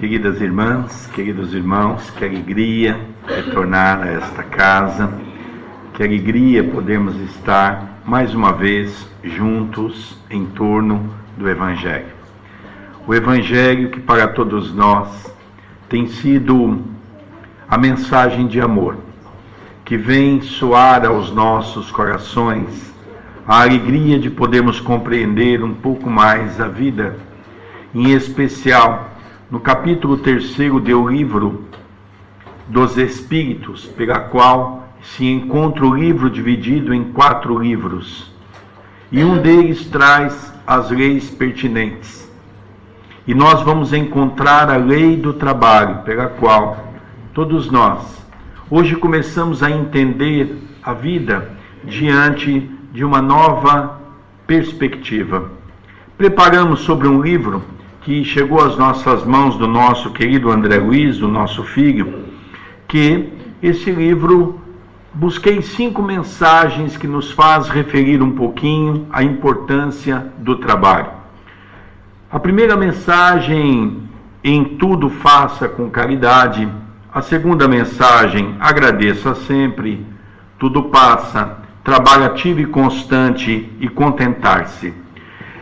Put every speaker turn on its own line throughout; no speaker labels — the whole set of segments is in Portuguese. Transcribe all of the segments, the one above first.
Queridas irmãs, queridos irmãos, que alegria retornar a esta casa, que alegria podermos estar mais uma vez juntos em torno do Evangelho. O Evangelho que para todos nós tem sido a mensagem de amor, que vem soar aos nossos corações a alegria de podermos compreender um pouco mais a vida, em especial no capítulo 3 do livro dos Espíritos, pela qual se encontra o livro dividido em 4 livros, e um deles traz as leis pertinentes. E nós vamos encontrar a lei do trabalho, pela qual todos nós hoje começamos a entender a vida diante de uma nova perspectiva. Preparamos sobre um livro que chegou às nossas mãos do nosso querido André Luiz, do nosso filho, que esse livro busquei 5 mensagens que nos faz referir um pouquinho à importância do trabalho. A primeira mensagem, em tudo faça com caridade. A segunda mensagem, agradeça sempre. Tudo passa, trabalho ativo e constante e contentar-se.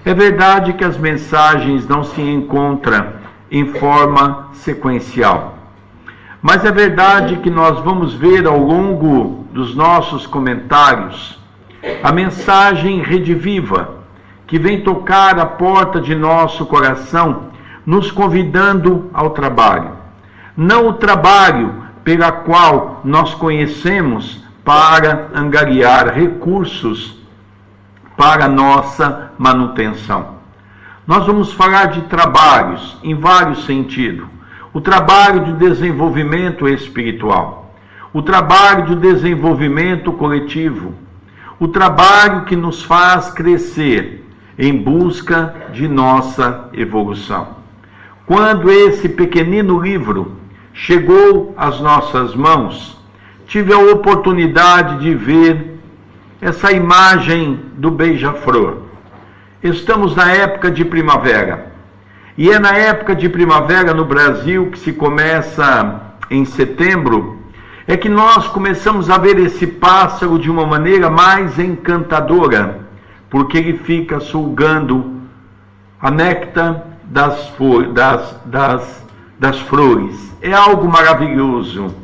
É verdade que as mensagens não se encontram em forma sequencial, mas é verdade que nós vamos ver ao longo dos nossos comentários a mensagem rediviva que vem tocar a porta de nosso coração, nos convidando ao trabalho. Não o trabalho pela qual nós conhecemos para angariar recursos para nossa manutenção. Nós vamos falar de trabalhos em vários sentidos. O trabalho de desenvolvimento espiritual, o trabalho de desenvolvimento coletivo, o trabalho que nos faz crescer em busca de nossa evolução. Quando esse pequenino livro chegou às nossas mãos, tive a oportunidade de ver essa imagem do beija-flor. Estamos na época de primavera. E é na época de primavera no Brasil, que se começa em setembro, é que nós começamos a ver esse pássaro de uma maneira mais encantadora, porque ele fica sugando a néctar das flores. É algo maravilhoso.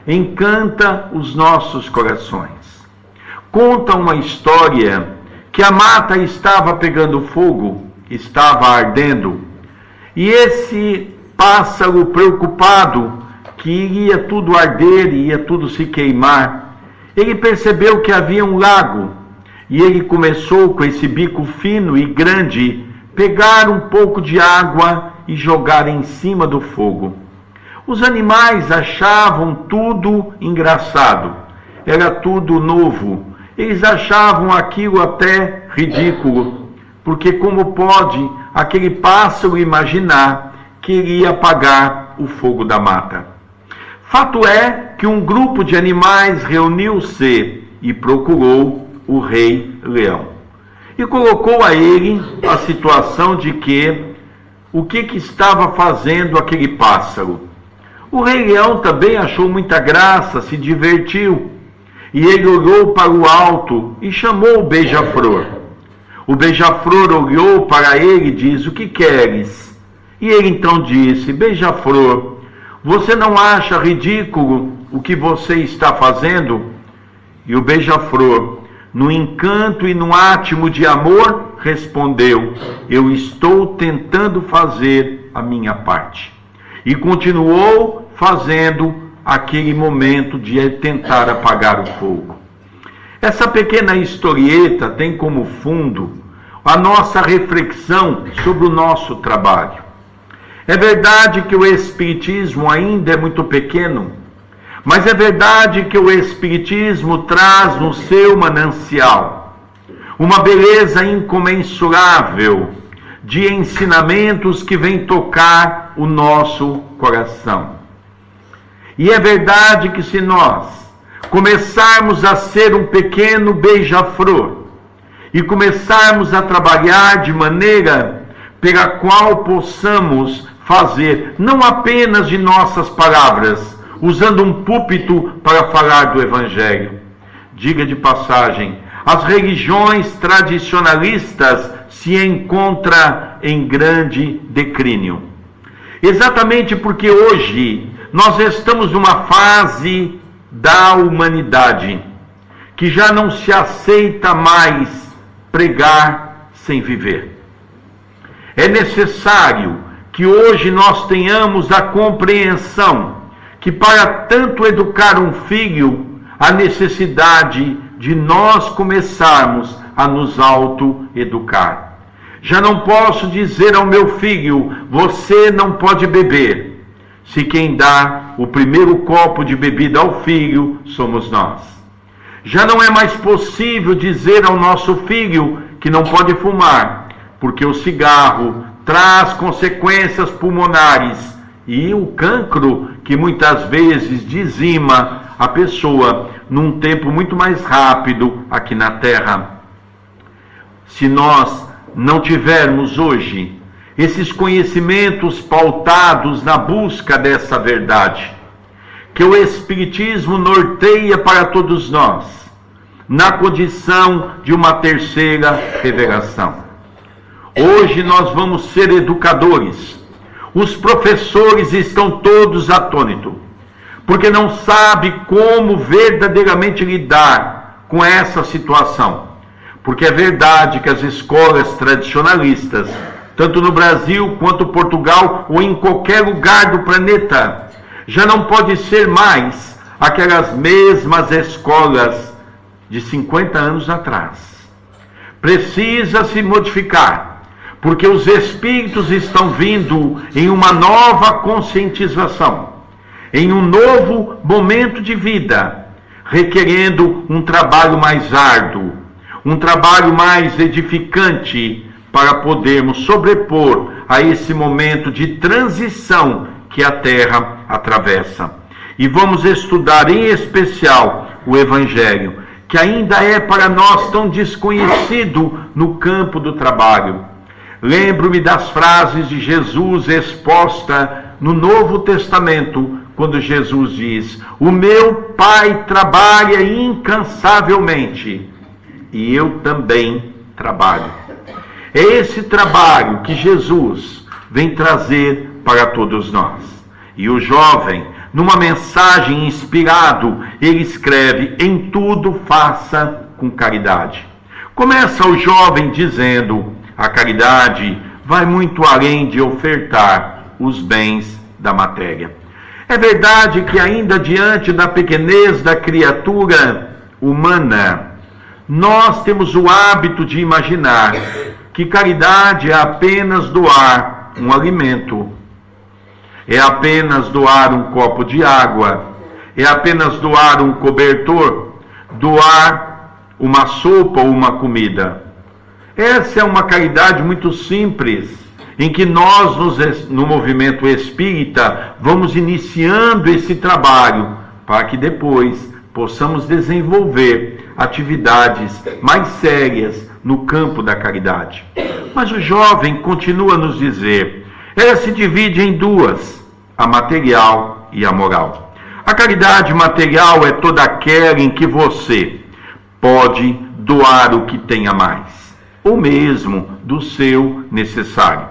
Encanta os nossos corações. Conta uma história que a mata estava pegando fogo, estava ardendo, e esse pássaro preocupado que iria tudo arder, ia tudo se queimar, ele percebeu que havia um lago, e ele começou com esse bico fino e grande, pegar um pouco de água e jogar em cima do fogo. Os animais achavam tudo engraçado, era tudo novo. Eles achavam aquilo até ridículo, porque como pode aquele pássaro imaginar que iria apagar o fogo da mata? Fato é que um grupo de animais reuniu-se e procurou o Rei Leão. E colocou a ele a situação de que o que estava fazendo aquele pássaro. O Rei Leão também achou muita graça, se divertiu. E ele olhou para o alto e chamou o beija-flor. O beija-flor olhou para ele e disse: o que queres? E ele então disse: beija-flor, você não acha ridículo o que você está fazendo? E o beija-flor, no encanto e no átimo de amor, respondeu: eu estou tentando fazer a minha parte. E continuou fazendo aquele momento de tentar apagar o fogo. Essa pequena historieta tem como fundo a nossa reflexão sobre o nosso trabalho. É verdade que o Espiritismo ainda é muito pequeno, mas é verdade que o Espiritismo traz no seu manancial uma beleza incomensurável de ensinamentos que vêm tocar o nosso coração. E é verdade que se nós começarmos a ser um pequeno beija-flor e começarmos a trabalhar de maneira pela qual possamos fazer, não apenas de nossas palavras, usando um púlpito para falar do Evangelho. Diga de passagem, as religiões tradicionalistas se encontram em grande declínio. Exatamente porque hoje nós estamos numa fase da humanidade que já não se aceita mais pregar sem viver. É necessário que hoje nós tenhamos a compreensão que para tanto educar um filho, a necessidade de nós começarmos a nos auto-educar. Já não posso dizer ao meu filho, você não pode beber, se quem dá o primeiro copo de bebida ao filho somos nós. Já não é mais possível dizer ao nosso filho que não pode fumar, porque o cigarro traz consequências pulmonares e o cancro que muitas vezes dizima a pessoa num tempo muito mais rápido aqui na Terra. Se nós não tivermos hoje esses conhecimentos pautados na busca dessa verdade, que o Espiritismo norteia para todos nós, na condição de uma terceira revelação. Hoje nós vamos ser educadores. Os professores estão todos atônitos, porque não sabem como verdadeiramente lidar com essa situação. Porque é verdade que as escolas tradicionalistas, tanto no Brasil quanto Portugal ou em qualquer lugar do planeta, já não pode ser mais aquelas mesmas escolas de 50 anos atrás. Precisa se modificar, porque os espíritos estão vindo em uma nova conscientização, em um novo momento de vida, requerendo um trabalho mais árduo, um trabalho mais edificante, para podermos sobrepor a esse momento de transição que a Terra atravessa. E vamos estudar em especial o Evangelho, que ainda é para nós tão desconhecido no campo do trabalho. Lembro-me das frases de Jesus exposta no Novo Testamento, quando Jesus diz: o meu Pai trabalha incansavelmente e eu também trabalho. É esse trabalho que Jesus vem trazer para todos nós. E o jovem, numa mensagem inspirado, ele escreve: em tudo faça com caridade. Começa o jovem dizendo: a caridade vai muito além de ofertar os bens da matéria. É verdade que ainda diante da pequenez da criatura humana, nós temos o hábito de imaginar que caridade é apenas doar um alimento, é apenas doar um copo de água, é apenas doar um cobertor, doar uma sopa ou uma comida. Essa é uma caridade muito simples, em que nós, no movimento espírita, vamos iniciando esse trabalho, para que depois possamos desenvolver atividades mais sérias no campo da caridade. Mas o jovem continua a nos dizer, ela se divide em duas, a material e a moral. A caridade material é toda aquela em que você pode doar o que tenha mais, ou mesmo do seu necessário.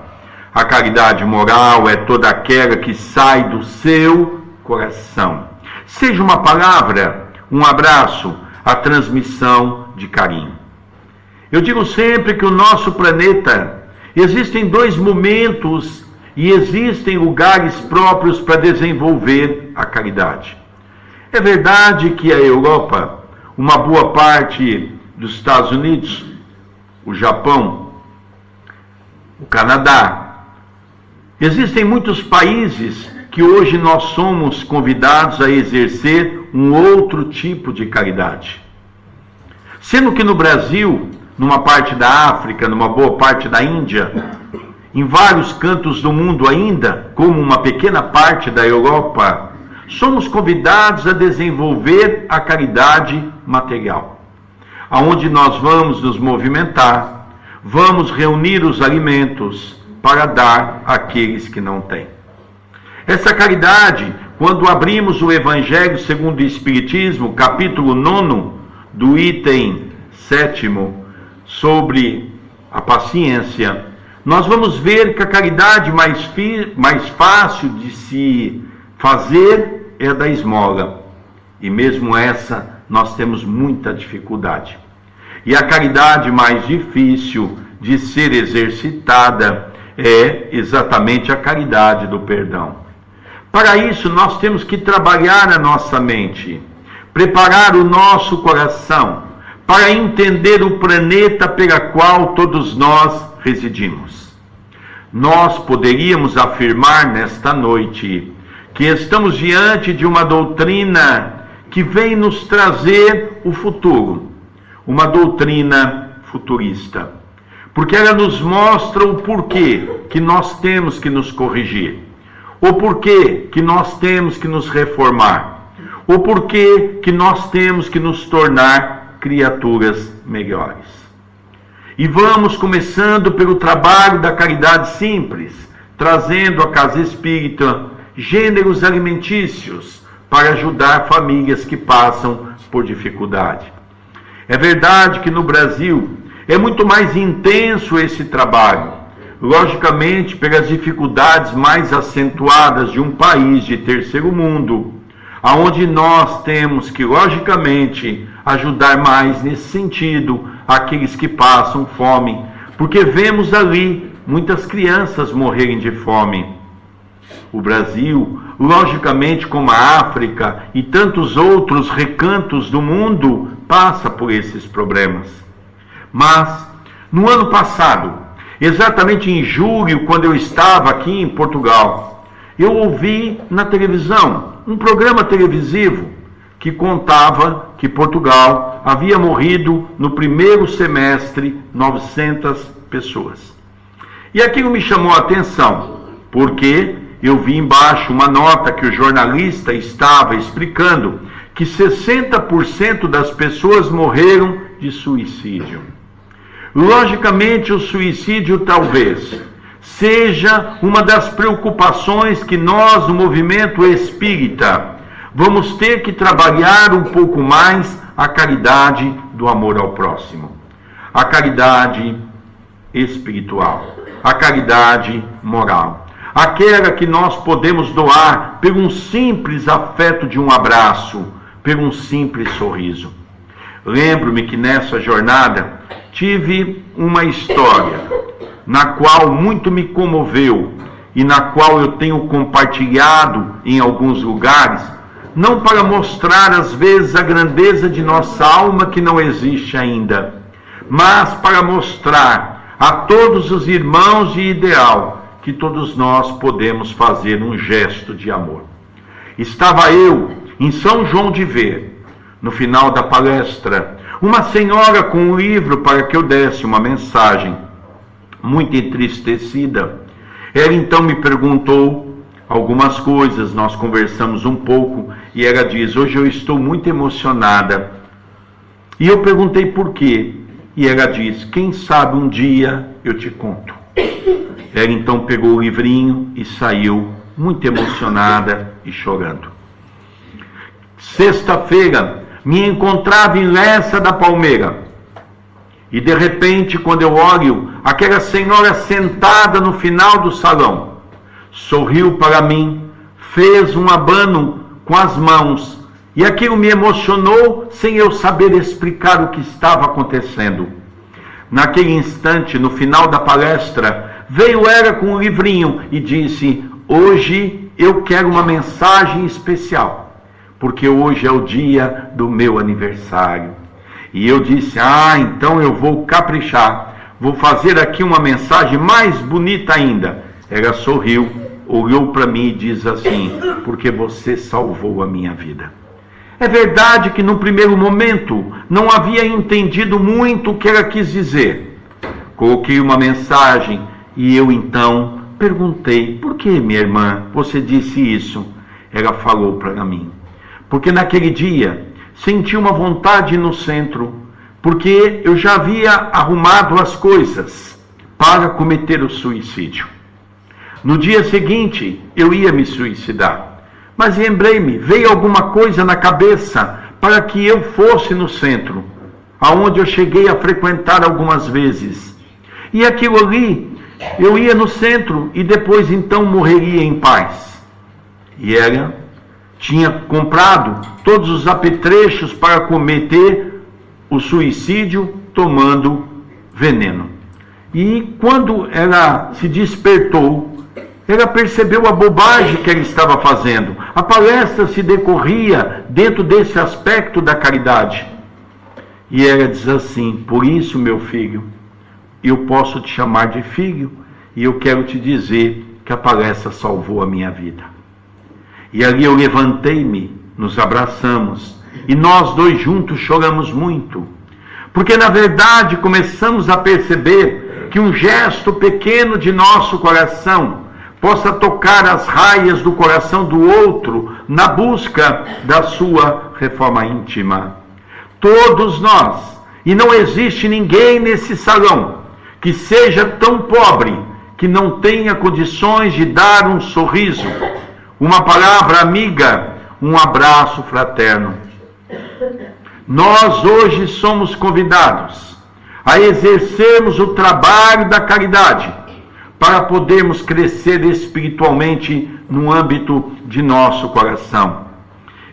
A caridade moral é toda aquela que sai do seu coração. Seja uma palavra, um abraço, a transmissão de carinho. Eu digo sempre que o nosso planeta, existem dois momentos e existem lugares próprios para desenvolver a caridade. É verdade que a Europa, uma boa parte dos Estados Unidos, o Japão, o Canadá, existem muitos países que hoje nós somos convidados a exercer um outro tipo de caridade. Sendo que no Brasil, numa parte da África, numa boa parte da Índia, em vários cantos do mundo ainda, como uma pequena parte da Europa, somos convidados a desenvolver a caridade material, aonde nós vamos nos movimentar, vamos reunir os alimentos para dar àqueles que não têm. Essa caridade, quando abrimos o Evangelho segundo o Espiritismo, capítulo 9, do item 7, sobre a paciência, nós vamos ver que a caridade mais fácil de se fazer é a da esmola. E mesmo essa, nós temos muita dificuldade. E a caridade mais difícil de ser exercitada é exatamente a caridade do perdão. Para isso, nós temos que trabalhar a nossa mente, preparar o nosso coração, para entender o planeta pela qual todos nós residimos. Nós poderíamos afirmar nesta noite que estamos diante de uma doutrina que vem nos trazer o futuro, uma doutrina futurista, porque ela nos mostra o porquê que nós temos que nos corrigir, o porquê que nós temos que nos reformar, o porquê que nós temos que nos tornar criaturas melhores. E vamos começando pelo trabalho da caridade simples, trazendo à casa espírita gêneros alimentícios para ajudar famílias que passam por dificuldade. É verdade que no Brasil é muito mais intenso esse trabalho, logicamente pelas dificuldades mais acentuadas de um país de terceiro mundo, aonde nós temos que, logicamente, ajudar mais nesse sentido aqueles que passam fome, porque vemos ali muitas crianças morrerem de fome. O Brasil, logicamente como a África e tantos outros recantos do mundo, passa por esses problemas. Mas, no ano passado, exatamente em julho, quando eu estava aqui em Portugal, eu ouvi na televisão um programa televisivo que contava que Portugal havia morrido no primeiro semestre 900 pessoas. E aquilo me chamou a atenção, porque eu vi embaixo uma nota que o jornalista estava explicando que 60% das pessoas morreram de suicídio. Logicamente, o suicídio talvez seja uma das preocupações que nós, no movimento espírita, vamos ter que trabalhar um pouco mais a caridade do amor ao próximo, a caridade espiritual, a caridade moral, aquela que nós podemos doar por um simples afeto de um abraço, por um simples sorriso. Lembro-me que nessa jornada tive uma história na qual muito me comoveu e na qual eu tenho compartilhado em alguns lugares, não para mostrar às vezes a grandeza de nossa alma que não existe ainda, mas para mostrar a todos os irmãos de ideal que todos nós podemos fazer um gesto de amor. Estava eu em São João de Ver, no final da palestra, uma senhora com um livro para que eu desse uma mensagem, muito entristecida. Ela então me perguntou algumas coisas, nós conversamos um pouco, e ela diz: hoje eu estou muito emocionada. E eu perguntei por quê, e ela diz: quem sabe um dia eu te conto. Ela então pegou o livrinho e saiu muito emocionada e chorando. Sexta-feira, me encontrava em Lessa da Palmeira, e de repente, quando eu olho aquela senhora sentada no final do salão, sorriu para mim, fez um abano com as mãos, e aquilo me emocionou sem eu saber explicar o que estava acontecendo. Naquele instante, no final da palestra, veio ela com um livrinho e disse: hoje eu quero uma mensagem especial, porque hoje é o dia do meu aniversário. E eu disse: então eu vou caprichar, vou fazer aqui uma mensagem mais bonita ainda. Ela sorriu, olhou para mim e diz assim: porque você salvou a minha vida. É verdade que no primeiro momento não havia entendido muito o que ela quis dizer. Coloquei uma mensagem e eu então perguntei: por que, minha irmã, você disse isso? Ela falou para mim: porque naquele dia senti uma vontade no centro, porque eu já havia arrumado as coisas para cometer o suicídio. No dia seguinte, eu ia me suicidar. Mas lembrei-me, veio alguma coisa na cabeça para que eu fosse no centro, aonde eu cheguei a frequentar algumas vezes. E aquilo ali, eu ia no centro e depois então morreria em paz. E ela tinha comprado todos os apetrechos para cometer o suicídio tomando veneno. E quando ela se despertou, ela percebeu a bobagem que ela estava fazendo. A palestra se decorria dentro desse aspecto da caridade. E ela diz assim: por isso, meu filho, eu posso te chamar de filho, e eu quero te dizer que a palestra salvou a minha vida. E ali eu levantei-me, nos abraçamos, e nós dois juntos choramos muito, porque na verdade começamos a perceber que um gesto pequeno de nosso coração possa tocar as raias do coração do outro na busca da sua reforma íntima. Todos nós, e não existe ninguém nesse salão que seja tão pobre que não tenha condições de dar um sorriso, uma palavra amiga, um abraço fraterno. Nós hoje somos convidados a exercermos o trabalho da caridade para podermos crescer espiritualmente no âmbito de nosso coração.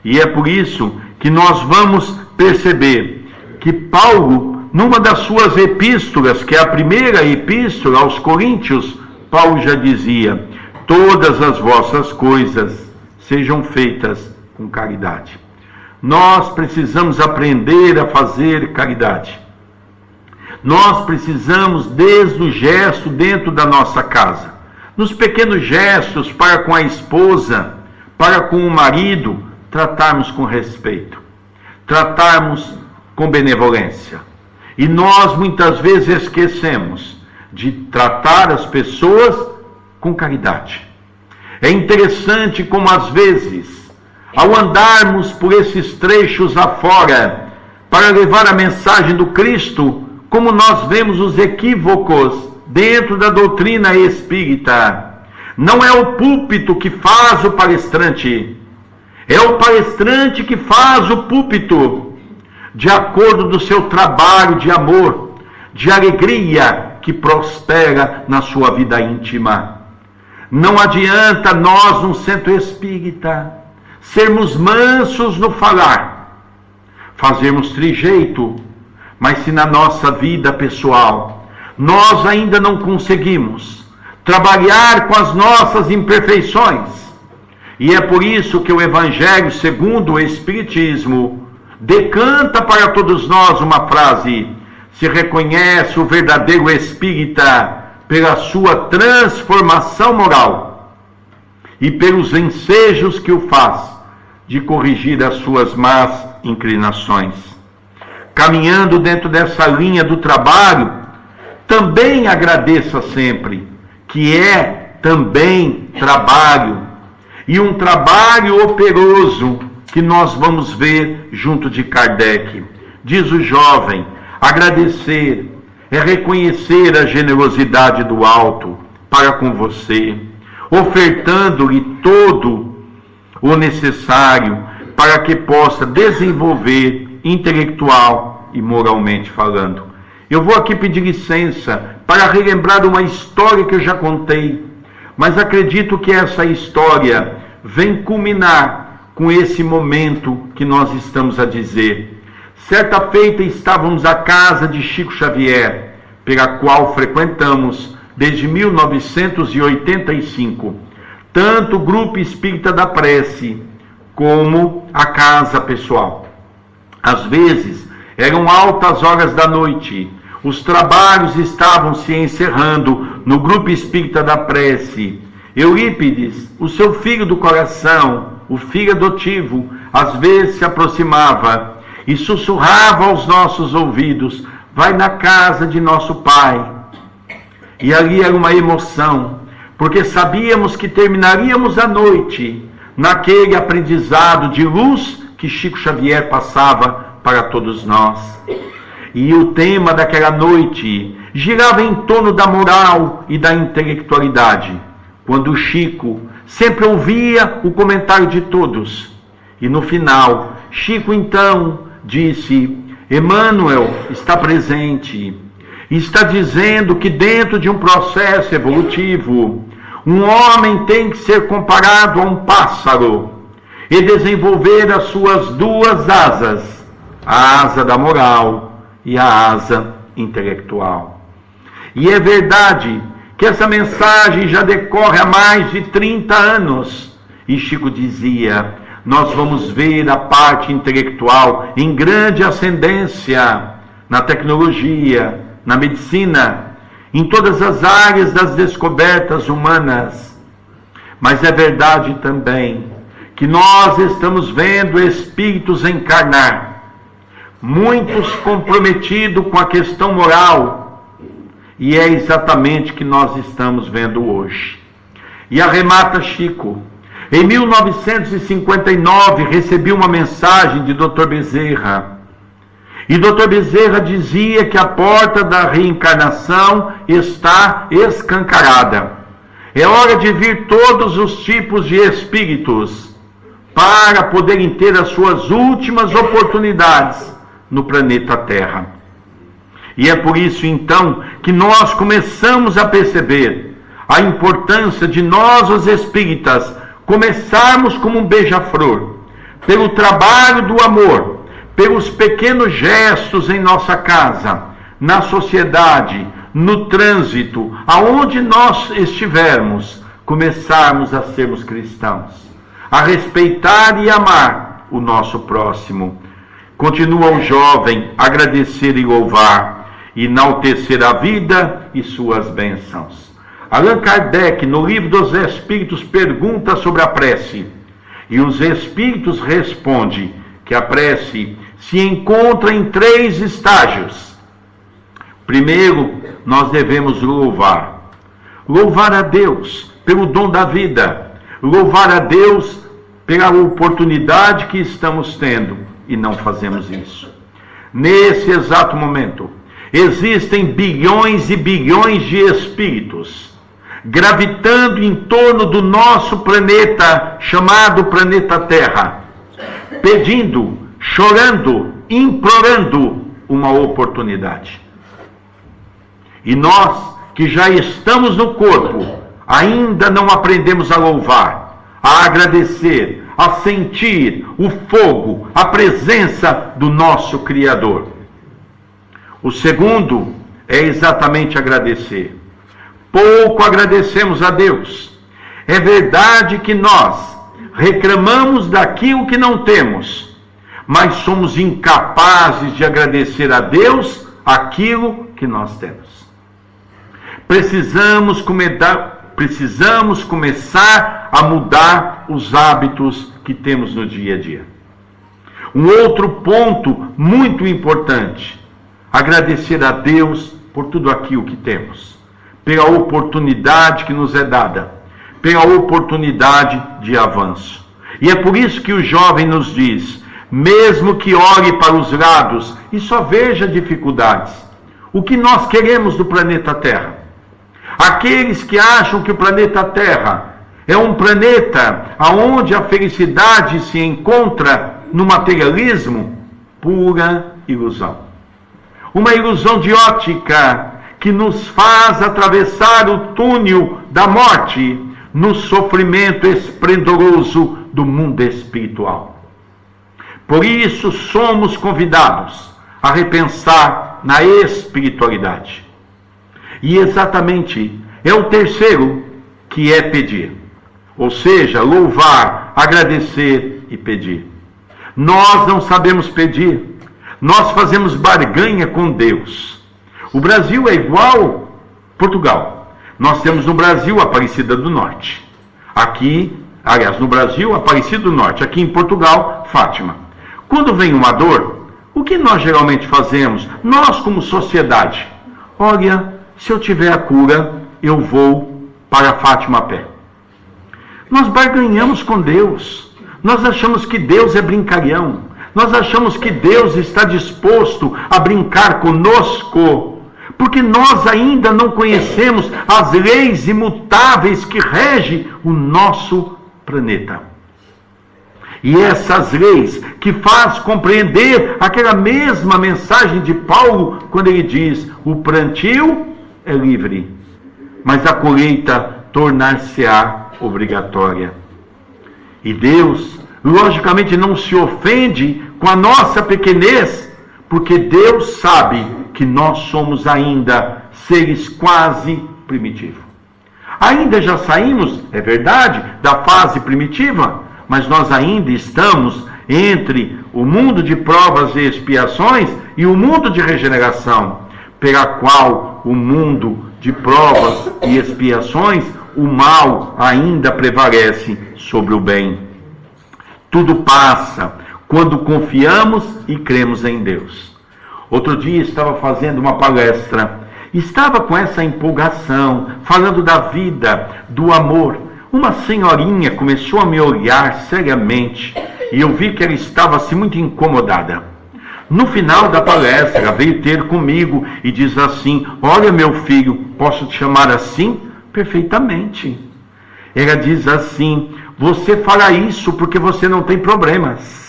E é por isso que nós vamos perceber que Paulo, numa das suas epístolas, que é a primeira epístola aos Coríntios, Paulo já dizia: todas as vossas coisas sejam feitas com caridade. Nós precisamos aprender a fazer caridade. Nós precisamos, desde o gesto dentro da nossa casa, nos pequenos gestos para com a esposa, para com o marido, tratarmos com respeito, tratarmos com benevolência. E nós muitas vezes esquecemos de tratar as pessoas com caridade. É interessante como às vezes, ao andarmos por esses trechos afora, para levar a mensagem do Cristo, como nós vemos os equívocos dentro da doutrina espírita. Não é o púlpito que faz o palestrante, é o palestrante que faz o púlpito, de acordo do seu trabalho de amor, de alegria que prospera na sua vida íntima. Não adianta nós, num centro espírita, sermos mansos no falar, fazermos trijeito, mas se na nossa vida pessoal nós ainda não conseguimos trabalhar com as nossas imperfeições, e é por isso que o Evangelho segundo o Espiritismo decanta para todos nós uma frase: se reconhece o verdadeiro espírita pela sua transformação moral e pelos ensejos que o faz de corrigir as suas más inclinações. Caminhando dentro dessa linha do trabalho, também agradeça sempre, que é também trabalho, e um trabalho operoso que nós vamos ver junto de Kardec. Diz o jovem: agradecer é reconhecer a generosidade do alto para com você, ofertando-lhe todo o necessário para que possa desenvolver intelectual e moralmente falando. Eu vou aqui pedir licença para relembrar uma história que eu já contei, mas acredito que essa história vem culminar com esse momento que nós estamos a dizer. Certa feita estávamos à casa de Chico Xavier, pela qual frequentamos desde 1985, tanto o Grupo Espírita da Prece como a casa pessoal. Às vezes, eram altas horas da noite, os trabalhos estavam se encerrando no Grupo Espírita da Prece. Eurípides, o seu filho do coração, o filho adotivo, às vezes se aproximava e sussurrava aos nossos ouvidos: vai na casa de nosso pai. E ali era uma emoção, porque sabíamos que terminaríamos a noite naquele aprendizado de luz que Chico Xavier passava para todos nós. E o tema daquela noite girava em torno da moral e da intelectualidade, quando o Chico sempre ouvia o comentário de todos. E no final, Chico então disse: Emmanuel está presente, está dizendo que dentro de um processo evolutivo, um homem tem que ser comparado a um pássaro e desenvolver as suas duas asas, a asa da moral e a asa intelectual. E é verdade que essa mensagem já decorre há mais de 30 anos. E Chico dizia: nós vamos ver a parte intelectual em grande ascendência na tecnologia, na medicina, em todas as áreas das descobertas humanas. Mas é verdade também que nós estamos vendo espíritos encarnar, muitos comprometidos com a questão moral, e é exatamente o que nós estamos vendo hoje. E arremata Chico: em 1959 recebi uma mensagem de Dr. Bezerra, e Dr. Bezerra dizia que a porta da reencarnação está escancarada. É hora de vir todos os tipos de espíritos para poderem ter as suas últimas oportunidades no planeta Terra. E é por isso então que nós começamos a perceber a importância de nós, os espíritas, começarmos como um beija-flor, pelo trabalho do amor, pelos pequenos gestos em nossa casa, na sociedade, no trânsito, aonde nós estivermos, começarmos a sermos cristãos, a respeitar e amar o nosso próximo. Continua o jovem a agradecer e louvar, enaltecer a vida e suas bênçãos. Allan Kardec, no Livro dos Espíritos, pergunta sobre a prece, e os Espíritos respondem que a prece se encontra em 3 estágios. Primeiro, nós devemos louvar. Louvar a Deus pelo dom da vida. Louvar a Deus pela oportunidade que estamos tendo, e não fazemos isso. Nesse exato momento, existem bilhões e bilhões de espíritos gravitando em torno do nosso planeta, chamado planeta Terra, pedindo, chorando, implorando uma oportunidade. E nós, que já estamos no corpo, ainda não aprendemos a louvar, a agradecer, a sentir o fogo, a presença do nosso Criador. O segundo é exatamente agradecer. Pouco agradecemos a Deus. É verdade que nós reclamamos daquilo que não temos, mas somos incapazes de agradecer a Deus aquilo que nós temos. Precisamos começar a mudar os hábitos que temos no dia a dia. Um outro ponto muito importante: agradecer a Deus por tudo aquilo que temos, pela oportunidade que nos é dada, pela oportunidade de avanço. E é por isso que o jovem nos diz: mesmo que olhe para os lados e só veja dificuldades, o que nós queremos do planeta Terra? Aqueles que acham que o planeta Terra é um planeta onde a felicidade se encontra no materialismo, pura ilusão. Uma ilusão de ótica que nos faz atravessar o túnel da morte no sofrimento esplendoroso do mundo espiritual. Por isso somos convidados a repensar na espiritualidade. E exatamente é o terceiro, que é pedir. Ou seja, louvar, agradecer e pedir. Nós não sabemos pedir. Nós fazemos barganha com Deus. O Brasil é igual Portugal. Nós temos no Brasil Aparecida do Norte. Aqui, aliás, no Brasil, Aparecida do Norte. Aqui em Portugal, Fátima. Quando vem uma dor, o que nós geralmente fazemos? Nós, como sociedade: olha, se eu tiver a cura, eu vou para Fátima a pé. Nós barganhamos com Deus. Nós achamos que Deus é brincalhão. Nós achamos que Deus está disposto a brincar conosco, Porque nós ainda não conhecemos as leis imutáveis que regem o nosso planeta. E essas leis que faz compreender aquela mesma mensagem de Paulo, quando ele diz: o plantio é livre, mas a colheita tornar-se-á obrigatória. E Deus, logicamente, não se ofende com a nossa pequenez, porque Deus sabe que nós somos ainda seres quase primitivos. Ainda já saímos, é verdade, da fase primitiva, mas nós ainda estamos entre o mundo de provas e expiações e o mundo de regeneração, pela qual o mundo de provas e expiações, o mal ainda prevalece sobre o bem. Tudo passa quando confiamos e cremos em Deus. Outro dia estava fazendo uma palestra, estava com essa empolgação, falando da vida, do amor. Uma senhorinha começou a me olhar seriamente e eu vi que ela estava assim muito incomodada. No final da palestra, ela veio ter comigo e diz assim: olha, meu filho, posso te chamar assim? Perfeitamente. Ela diz assim: você fala isso porque você não tem problemas.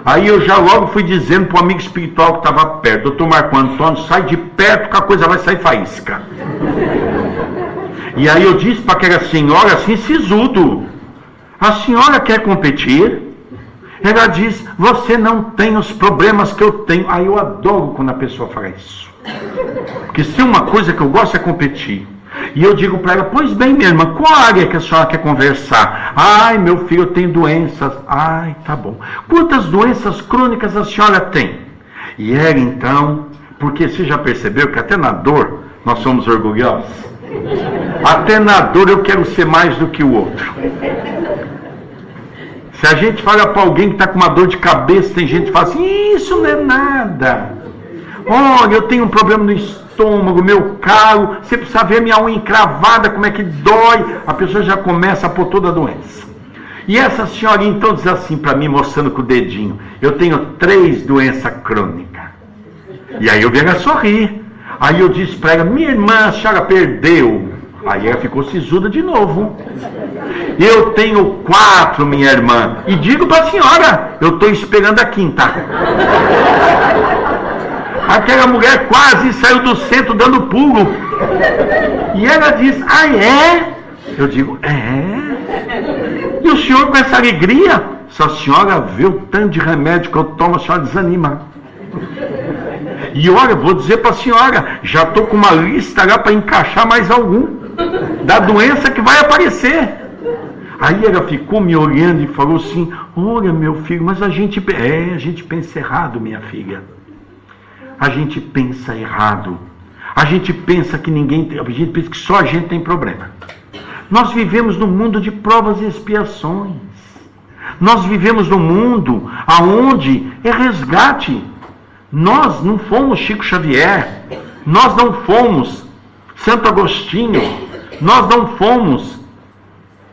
Aí eu já logo fui dizendo para o amigo espiritual que estava perto: doutor Marco Antônio, sai de perto que a coisa vai sair faísca. E aí eu disse para aquela senhora assim, sisudo: a senhora quer competir? Ela diz: você não tem os problemas que eu tenho. Aí eu adoro quando a pessoa fala isso, porque se uma coisa que eu gosto é competir. E eu digo para ela: pois bem, minha irmã, qual área que a senhora quer conversar? Ai, meu filho, eu tenho doenças. Ai, tá bom. Quantas doenças crônicas a senhora tem? E ela então, porque você já percebeu que até na dor nós somos orgulhosos? Até na dor eu quero ser mais do que o outro. Se a gente fala para alguém que está com uma dor de cabeça, tem gente que fala assim: isso não é nada. Olha, eu tenho um problema no estômago, meu calo, você precisa ver minha unha encravada, como é que dói. A pessoa já começa a pôr toda a doença. E essa senhorinha então diz assim para mim, mostrando com o dedinho: eu tenho 3 doenças crônicas. E aí eu vi ela sorrir. Aí eu disse para ela: minha irmã, a senhora perdeu. Aí ela ficou sisuda de novo. Eu tenho 4, minha irmã. E digo para a senhora, eu estou esperando a 5ª. Aquela mulher quase saiu do centro dando pulo. E ela diz: ah, é? Eu digo: é. E o senhor com essa alegria? Se a senhora vê o tanto de remédio que eu tomo, a senhora desanima. E olha, vou dizer para a senhora, já estou com uma lista lá para encaixar mais algum da doença que vai aparecer. Aí ela ficou me olhando e falou assim: olha, meu filho, mas a gente pensa errado, minha filha. A gente pensa errado. A gente pensa que a gente pensa que só a gente tem problema. Nós vivemos num mundo de provas e expiações. Nós vivemos num mundo aonde é resgate. Nós não fomos Chico Xavier, nós não fomos Santo Agostinho, nós não fomos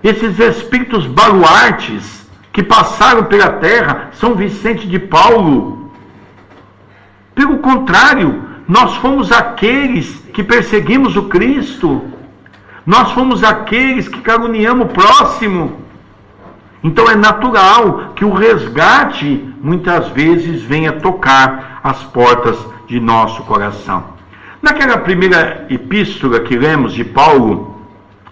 esses espíritos baluartes que passaram pela terra, São Vicente de Paulo. Pelo contrário, nós fomos aqueles que perseguimos o Cristo, nós fomos aqueles que caluniamos o próximo. Então é natural que o resgate muitas vezes venha tocar as portas de nosso coração. Naquela primeira epístola que lemos de Paulo,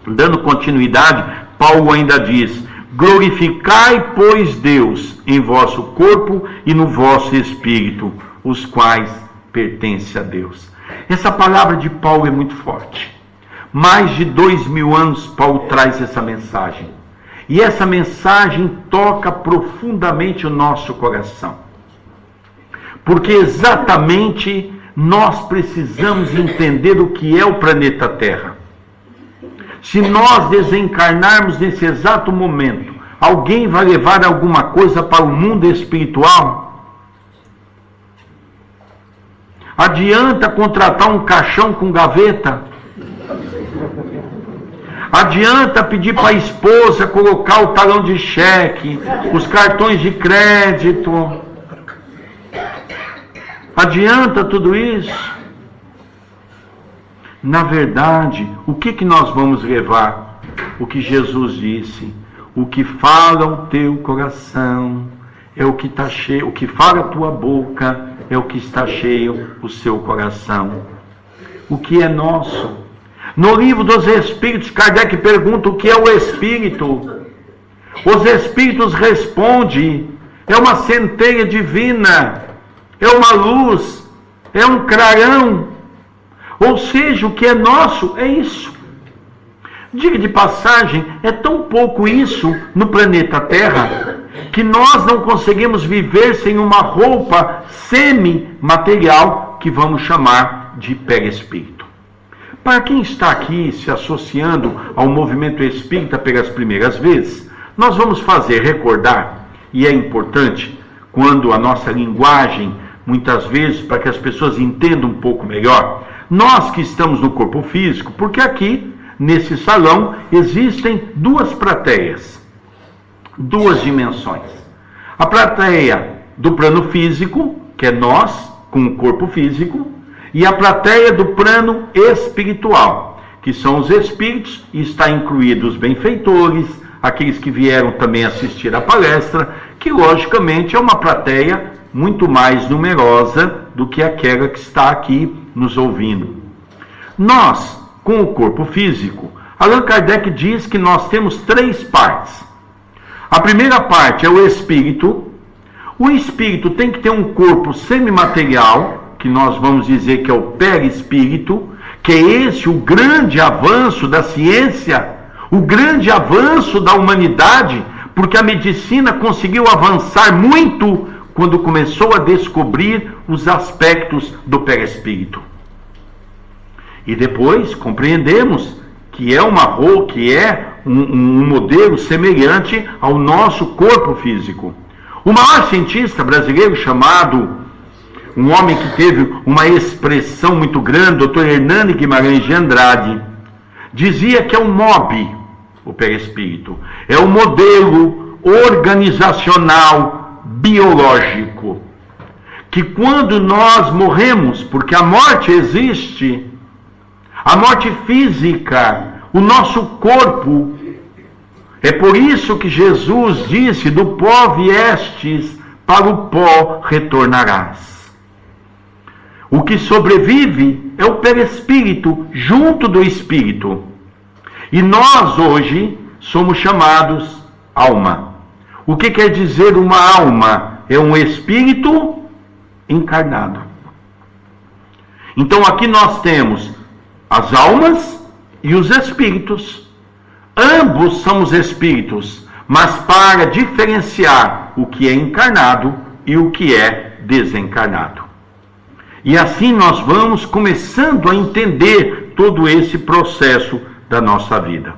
dando continuidade, Paulo ainda diz: glorificai, pois, Deus em vosso corpo e no vosso espírito, os quais pertencem a Deus. Essa palavra de Paulo é muito forte. Mais de 2000 anos Paulo traz essa mensagem. E essa mensagem toca profundamente o nosso coração. Porque exatamente nós precisamos entender o que é o planeta Terra. Se nós desencarnarmos nesse exato momento, alguém vai levar alguma coisa para o mundo espiritual? Adianta contratar um caixão com gaveta? Adianta pedir para a esposa colocar o talão de cheque, os cartões de crédito? Adianta tudo isso? Na verdade, o que nós vamos levar? O que Jesus disse: o que fala o teu coração é o que está cheio, o que fala a tua boca é o que está cheio o seu coração. O que é nosso? No livro dos Espíritos, Kardec pergunta o que é o Espírito. Os Espíritos respondem: é uma centelha divina, é uma luz, é um clarão. Ou seja, o que é nosso é isso. Diga de passagem, é tão pouco isso no planeta Terra que nós não conseguimos viver sem uma roupa semi-material que vamos chamar de perispírito. Para quem está aqui se associando ao movimento espírita pelas primeiras vezes, nós vamos fazer recordar, e é importante, quando a nossa linguagem, muitas vezes, para que as pessoas entendam um pouco melhor, nós que estamos no corpo físico, porque aqui, nesse salão, existem duas plateias, duas dimensões. A plateia do plano físico, que é nós, com o corpo físico, e a plateia do plano espiritual, que são os espíritos, e está incluído os benfeitores, aqueles que vieram também assistir à palestra, que logicamente é uma plateia muito mais numerosa do que aquela que está aqui nos ouvindo. Nós, com o corpo físico, Allan Kardec diz que nós temos três partes. A primeira parte é o espírito. O espírito tem que ter um corpo semimaterial, que nós vamos dizer que é o perispírito, que é esse o grande avanço da ciência, o grande avanço da humanidade, porque a medicina conseguiu avançar muito quando começou a descobrir os aspectos do perispírito. E depois compreendemos que é um modelo semelhante ao nosso corpo físico. O maior cientista brasileiro, chamado, um homem que teve uma expressão muito grande, Dr. Hernani Guimarães de Andrade, dizia que é um MOB, o perispírito, é um modelo organizacional biológico, que quando nós morremos, porque a morte existe, a morte física, o nosso corpo, é por isso que Jesus disse: do pó viestes, para o pó retornarás. O que sobrevive é o perispírito junto do espírito. E nós hoje somos chamados alma. O que quer dizer uma alma? É um espírito encarnado. Então aqui nós temos as almas e os espíritos. Ambos somos espíritos, mas para diferenciar o que é encarnado e o que é desencarnado. E assim nós vamos começando a entender todo esse processo da nossa vida.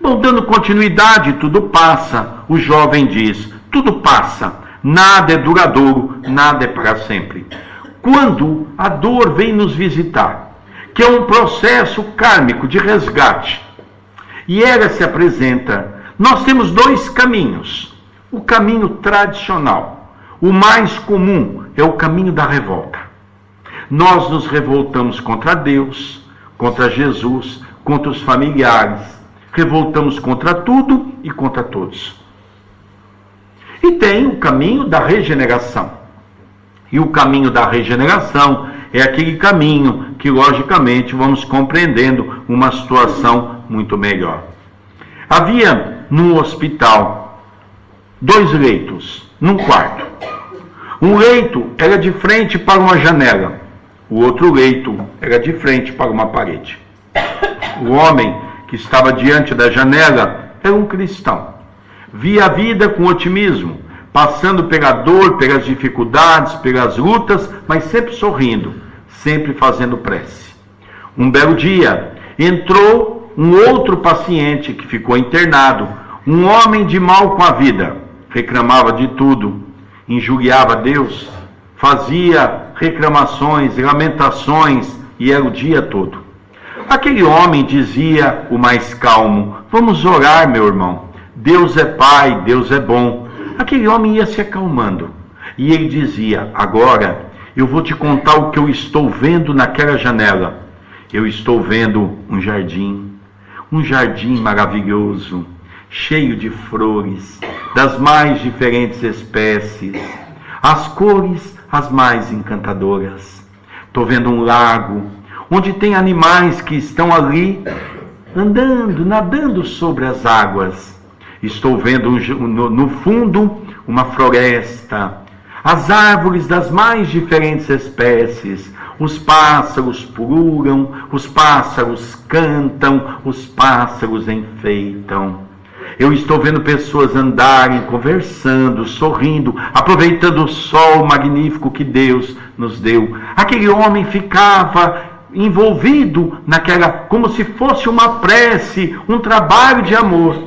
Bom, dando continuidade, tudo passa. O jovem diz: tudo passa, nada é duradouro, nada é para sempre. Quando a dor vem nos visitar, que é um processo kármico de resgate, e ela se apresenta, nós temos dois caminhos. O caminho tradicional, o mais comum, é o caminho da revolta. Nós nos revoltamos contra Deus, contra Jesus, contra os familiares, revoltamos contra tudo e contra todos. E tem o caminho da regeneração. E o caminho da regeneração é aquele caminho que, logicamente, vamos compreendendo uma situação muito melhor. Havia num hospital 2 leitos, num quarto. Um leito era de frente para uma janela, o outro leito era de frente para uma parede. O homem que estava diante da janela era um cristão. Via a vida com otimismo, passando pela dor, pelas dificuldades, pelas lutas, mas sempre sorrindo, sempre fazendo prece. Um belo dia, entrou um outro paciente que ficou internado, um homem de mal com a vida, reclamava de tudo, injuriava Deus, fazia reclamações, lamentações, e era o dia todo. Aquele homem dizia, o mais calmo: vamos orar, meu irmão, Deus é Pai, Deus é bom. Aquele homem ia se acalmando, e ele dizia: agora eu vou te contar o que eu estou vendo naquela janela. Eu estou vendo um jardim maravilhoso, cheio de flores, das mais diferentes espécies, as cores as mais encantadoras. Estou vendo um lago, onde tem animais que estão ali, andando, nadando sobre as águas. Estou vendo no fundo uma floresta, as árvores das mais diferentes espécies. Os pássaros pululam, os pássaros cantam, os pássaros enfeitam. Eu estou vendo pessoas andarem, conversando, sorrindo, aproveitando o sol magnífico que Deus nos deu. Aquele homem ficava envolvido naquela, como se fosse uma prece, um trabalho de amor.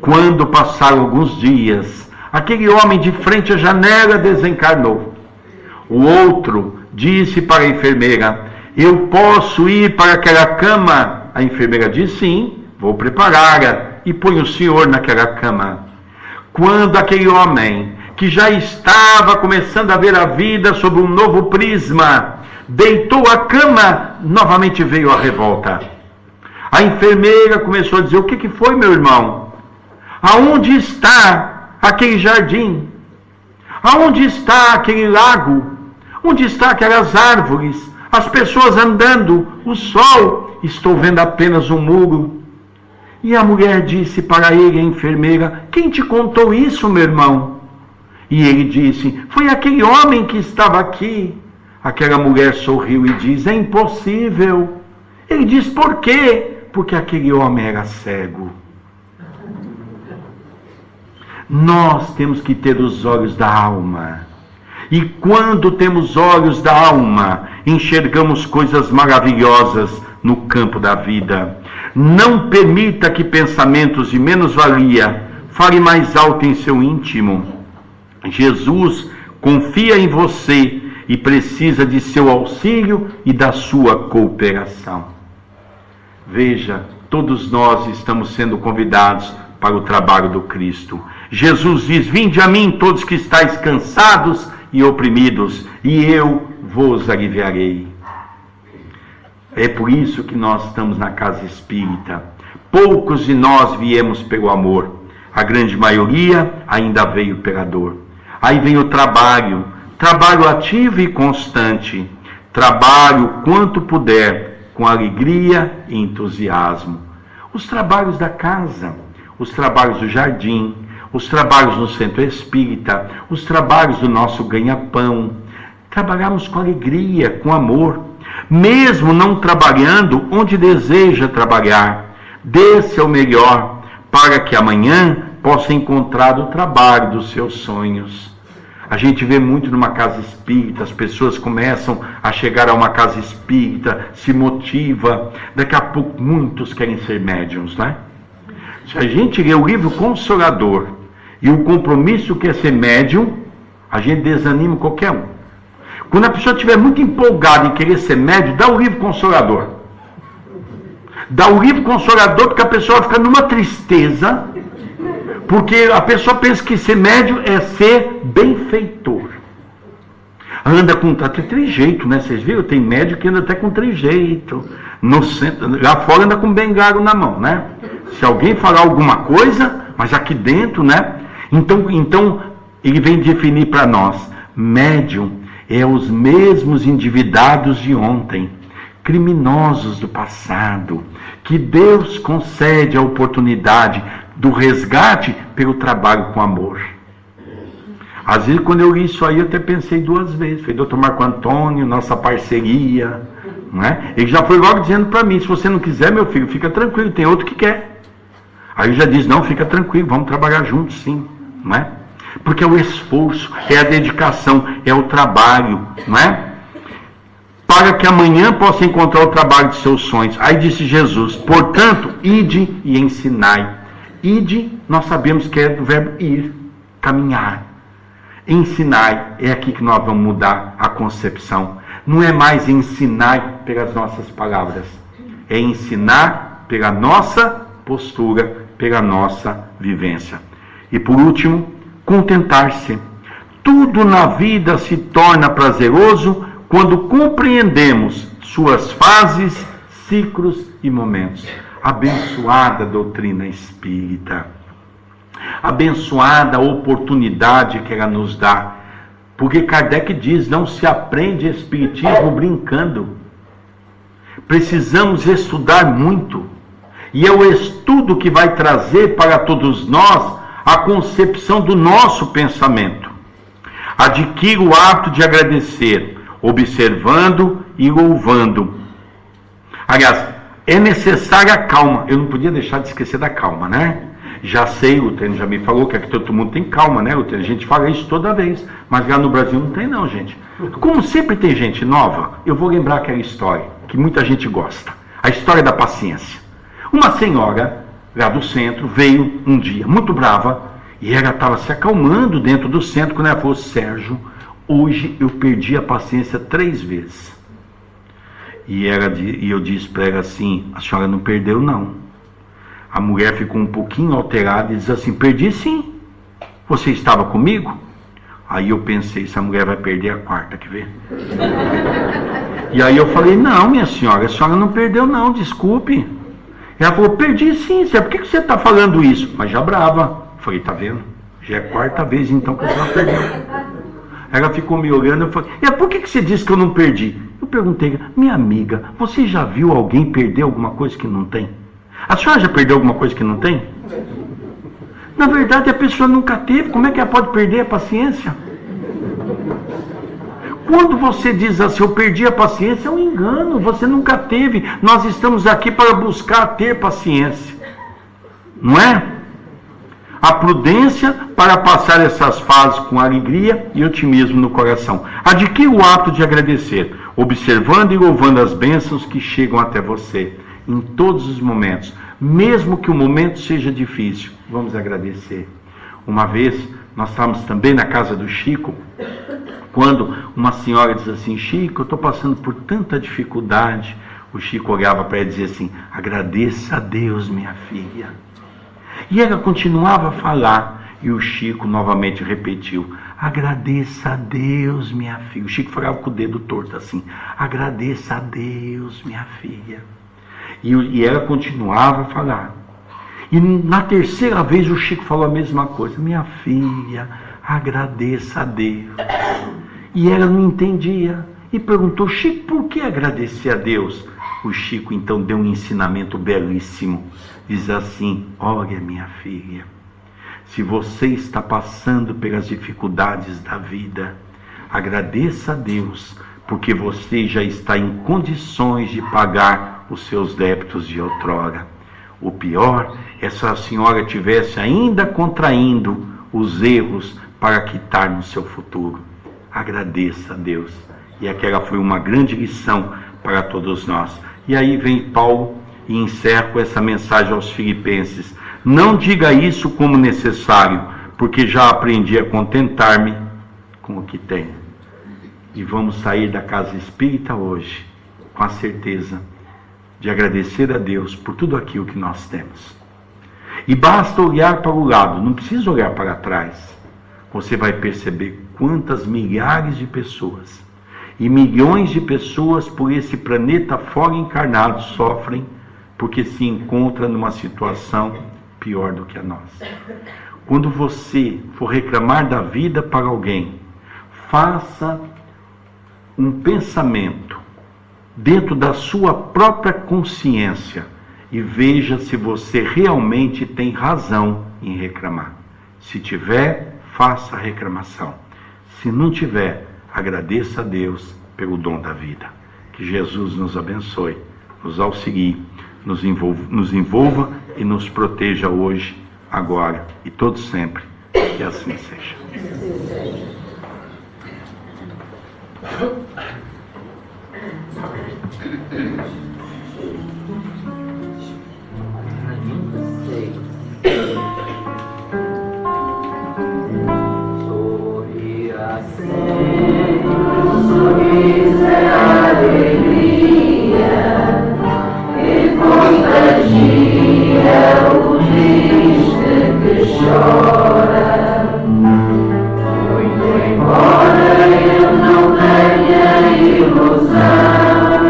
Quando passaram alguns dias, aquele homem de frente à janela desencarnou. O outro disse para a enfermeira: eu posso ir para aquela cama? A enfermeira disse: sim, vou prepará-la e põe o senhor naquela cama. Quando aquele homem, que já estava começando a ver a vida sob um novo prisma, deitou a cama, novamente veio a revolta. A enfermeira começou a dizer: o que foi, meu irmão? Aonde está aquele jardim? Aonde está aquele lago? Onde está aquelas árvores? As pessoas andando, o sol? Estou vendo apenas um muro. E a mulher disse para ele, a enfermeira: quem te contou isso, meu irmão? E ele disse: foi aquele homem que estava aqui. Aquela mulher sorriu e diz: é impossível. Ele diz: por quê? Porque aquele homem era cego. Nós temos que ter os olhos da alma. E quando temos olhos da alma, enxergamos coisas maravilhosas no campo da vida. Não permita que pensamentos de menos-valia falem mais alto em seu íntimo. Jesus confia em você e precisa de seu auxílio e da sua cooperação. Veja, todos nós estamos sendo convidados para o trabalho do Cristo. Jesus diz: vinde a mim todos que estáis cansados e oprimidos, e eu vos aliviarei. É por isso que nós estamos na casa espírita. Poucos de nós viemos pelo amor, a grande maioria ainda veio pela dor. Aí vem o trabalho ativo e constante, trabalho quanto puder, com alegria e entusiasmo. Os trabalhos da casa, os trabalhos do jardim, os trabalhos no centro espírita, os trabalhos do nosso ganha-pão. Trabalhamos com alegria, com amor, mesmo não trabalhando onde deseja trabalhar. Dê seu melhor para que amanhã possa encontrar o trabalho dos seus sonhos. A gente vê muito numa casa espírita, as pessoas começam a chegar a uma casa espírita, se motiva, daqui a pouco muitos querem ser médiuns, né? Se a gente lê o livro Consolador e o compromisso que é ser médium, a gente desanima qualquer um. Quando a pessoa estiver muito empolgada em querer ser médium, dá o livro Consolador. Dá o livro Consolador, porque a pessoa fica numa tristeza, porque a pessoa pensa que ser médium é ser benfeitor. Anda com até trejeito, né? Vocês viram? Tem médium que anda até com trejeito. No centro, lá fora anda com bengalo na mão, né? Se alguém falar alguma coisa, mas aqui dentro, né? Então ele vem definir para nós: médium é os mesmos endividados de ontem, criminosos do passado, que Deus concede a oportunidade do resgate pelo trabalho com amor. Às vezes, quando eu li isso aí, eu até pensei duas vezes. Falei: doutor Marco Antônio, nossa parceria, não é? Ele já foi logo dizendo para mim: se você não quiser, meu filho, fica tranquilo, tem outro que quer. Aí eu já disse: não, fica tranquilo, vamos trabalhar juntos, sim, não é? Porque é o esforço, é a dedicação, é o trabalho, não é? Para que amanhã possa encontrar o trabalho de seus sonhos. Aí disse Jesus: portanto, ide e ensinai. Ide, nós sabemos que é do verbo ir, caminhar. Ensinai, é aqui que nós vamos mudar a concepção. Não é mais ensinar pelas nossas palavras, é ensinar pela nossa postura, pela nossa vivência. E por último, contentar-se. Tudo na vida se torna prazeroso quando compreendemos suas fases, ciclos e momentos. Abençoada doutrina espírita, abençoada a oportunidade que ela nos dá, porque Kardec diz, não se aprende espiritismo brincando, precisamos estudar muito, e é o estudo que vai trazer para todos nós a concepção do nosso pensamento. Adquira o hábito de agradecer, observando e louvando. Aliás, é necessária a calma. Eu não podia deixar de esquecer da calma, né? Já sei, o Tênis já me falou que aqui todo mundo tem calma, né? A gente fala isso toda vez, mas lá no Brasil não tem não, gente. Como sempre tem gente nova, eu vou lembrar aquela história que muita gente gosta. A história da paciência. Uma senhora lá do centro veio um dia muito brava e ela estava se acalmando dentro do centro quando ela falou, Sérgio, hoje eu perdi a paciência 3 vezes. E eu disse para ela assim, a senhora não perdeu não. A mulher ficou um pouquinho alterada e disse assim, perdi sim. Você estava comigo? Aí eu pensei, essa mulher vai perder a 4ª, quer ver? E aí eu falei, não minha senhora, a senhora não perdeu não, desculpe. Ela falou, perdi sim, por que você está falando isso? Mas já brava. Eu falei, tá vendo? Já é a 4ª vez então que a senhora perdeu. Ela ficou me olhando, eu falei, por que você disse que eu não perdi? Eu perguntei, minha amiga, você já viu alguém perder alguma coisa que não tem? A senhora já perdeu alguma coisa que não tem? Na verdade, a pessoa nunca teve, como é que ela pode perder a paciência? Quando você diz assim, eu perdi a paciência, é um engano, você nunca teve. Nós estamos aqui para buscar ter paciência, não é? A prudência para passar essas fases com alegria e otimismo no coração. Adquira o hábito de agradecer, observando e louvando as bênçãos que chegam até você, em todos os momentos. Mesmo que o momento seja difícil, vamos agradecer. Uma vez, nós estávamos também na casa do Chico, quando uma senhora diz assim, Chico, eu estou passando por tanta dificuldade. O Chico olhava para ela e dizia assim, agradeça a Deus, minha filha. E ela continuava a falar, e o Chico novamente repetiu, agradeça a Deus, minha filha. O Chico falava com o dedo torto assim, agradeça a Deus, minha filha. E ela continuava a falar. E na 3ª vez o Chico falou a mesma coisa, minha filha, agradeça a Deus. E ela não entendia, e perguntou, Chico, por que agradecer a Deus? O Chico então deu um ensinamento belíssimo. Diz assim, olha minha filha, se você está passando pelas dificuldades da vida, agradeça a Deus, porque você já está em condições de pagar os seus débitos de outrora. O pior é se a senhora tivesse ainda contraindo os erros para quitar no seu futuro. Agradeça a Deus. E aquela foi uma grande lição para todos nós. E aí vem Paulo e encerra com essa mensagem aos filipenses. Não diga isso como necessário, porque já aprendi a contentar-me com o que tenho. E vamos sair da casa espírita hoje com a certeza de agradecer a Deus por tudo aquilo que nós temos. E basta olhar para o lado, não precisa olhar para trás. Você vai perceber quantas milhares de pessoas e milhões de pessoas por esse planeta fora encarnado sofrem porque se encontra numa situação pior do que a nossa. Quando você for reclamar da vida para alguém, faça um pensamento dentro da sua própria consciência e veja se você realmente tem razão em reclamar. Se tiver, faça a reclamação. Se não tiver, agradeça a Deus pelo dom da vida. Que Jesus nos abençoe, nos auxilie, nos envolva e nos proteja hoje, agora e todo sempre. Que assim seja.
Sorria sempre, sorriso é alegria e contagia o triste que chora. Muito embora eu não tenha ilusão,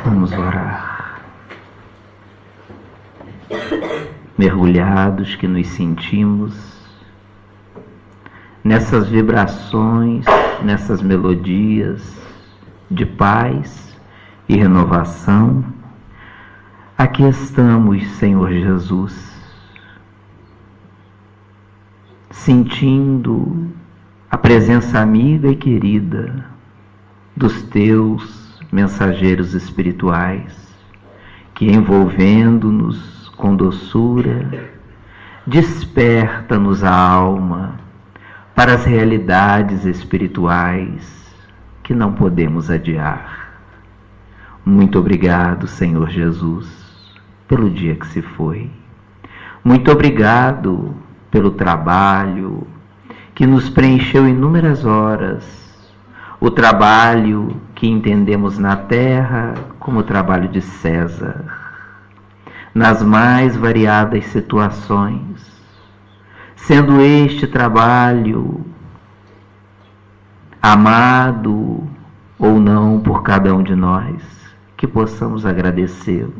Vamos orar. Mergulhados que nos sentimos nessas vibrações, nessas melodias de paz e renovação, aqui estamos, Senhor Jesus, sentindo a presença amiga e querida dos teus mensageiros espirituais, que envolvendo-nos com doçura, desperta-nos a alma para as realidades espirituais que não podemos adiar. Muito obrigado, Senhor Jesus, pelo dia que se foi. Muito obrigado pelo trabalho que nos preencheu inúmeras horas, o trabalho que entendemos na terra como o trabalho de César, nas mais variadas situações, sendo este trabalho amado ou não por cada um de nós, que possamos agradecê-lo,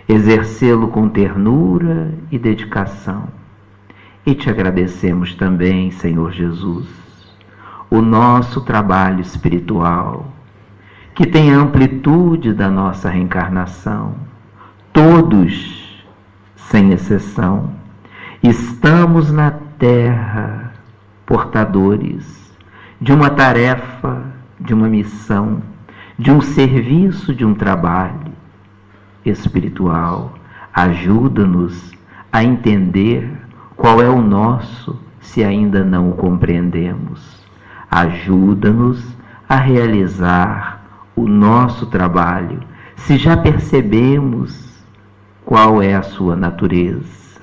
exercê-lo com ternura e dedicação. E te agradecemos também, Senhor Jesus, o nosso trabalho espiritual, que tem a amplitude da nossa reencarnação. Todos, sem exceção, estamos na Terra portadores de uma tarefa, de uma missão, de um serviço, de um trabalho espiritual. Ajuda-nos a entender qual é o nosso, se ainda não o compreendemos. Ajuda-nos a realizar o nosso trabalho, se já percebemos qual é a sua natureza.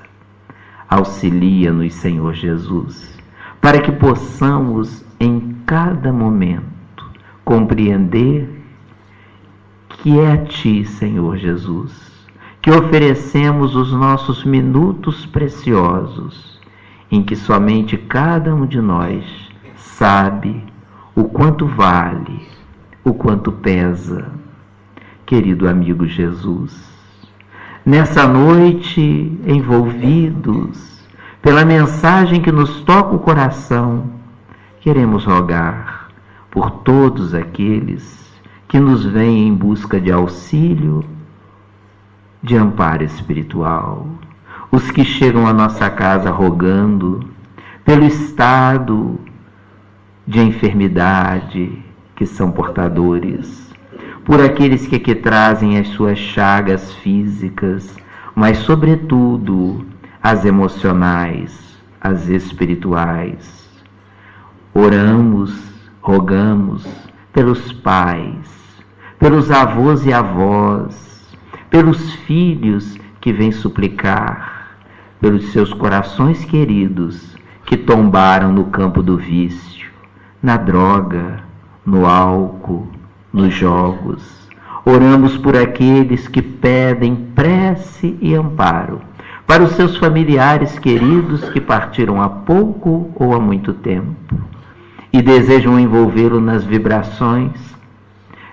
Auxilia-nos, Senhor Jesus, para que possamos em cada momento compreender que é a Ti, Senhor Jesus, que oferecemos os nossos minutos preciosos, em que somente cada um de nós sabe o quanto vale, o quanto pesa. Querido amigo Jesus, nessa noite, envolvidos pela mensagem que nos toca o coração, queremos rogar por todos aqueles que nos vêm em busca de auxílio, de amparo espiritual, os que chegam à nossa casa rogando pelo estado de enfermidade que são portadores, por aqueles que aqui trazem as suas chagas físicas, mas sobretudo as emocionais, as espirituais. Oramos, rogamos pelos pais, pelos avós e avós, pelos filhos que vêm suplicar, pelos seus corações queridos que tombaram no campo do vício, na droga, no álcool, nos jogos. Oramos por aqueles que pedem prece e amparo, para os seus familiares queridos que partiram há pouco ou há muito tempo, e desejam envolvê-lo nas vibrações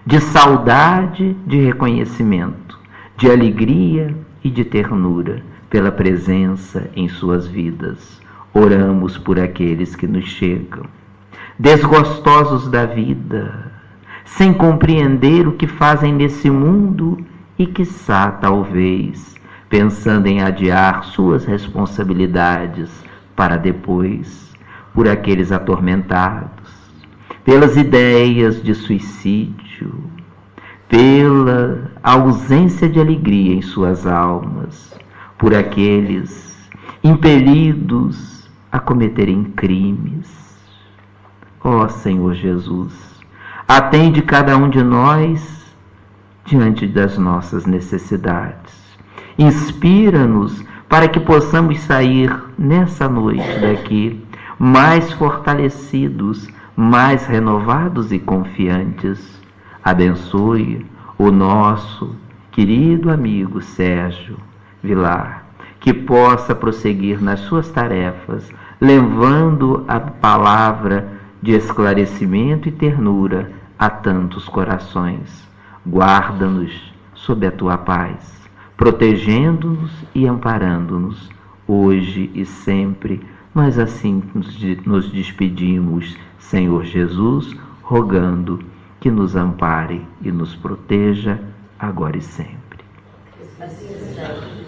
de saudade, de reconhecimento, de alegria e de ternura pela presença em suas vidas. Oramos por aqueles que nos chegam, desgostosos da vida, sem compreender o que fazem nesse mundo e, quiçá, talvez, pensando em adiar suas responsabilidades para depois, por aqueles atormentados, pelas ideias de suicídio, pela ausência de alegria em suas almas, por aqueles impelidos a cometerem crimes. Ó Senhor Jesus, atende cada um de nós diante das nossas necessidades. Inspira-nos para que possamos sair nessa noite daqui mais fortalecidos, mais renovados e confiantes. Abençoe o nosso querido amigo Sérgio Vilar, que possa prosseguir nas suas tarefas, levando a palavra de esclarecimento e ternura a tantos corações. Guarda-nos sob a tua paz, protegendo-nos e amparando-nos, hoje e sempre. Nós assim nos despedimos, Senhor Jesus, rogando que nos ampare e nos proteja, agora e sempre.
Assim seja.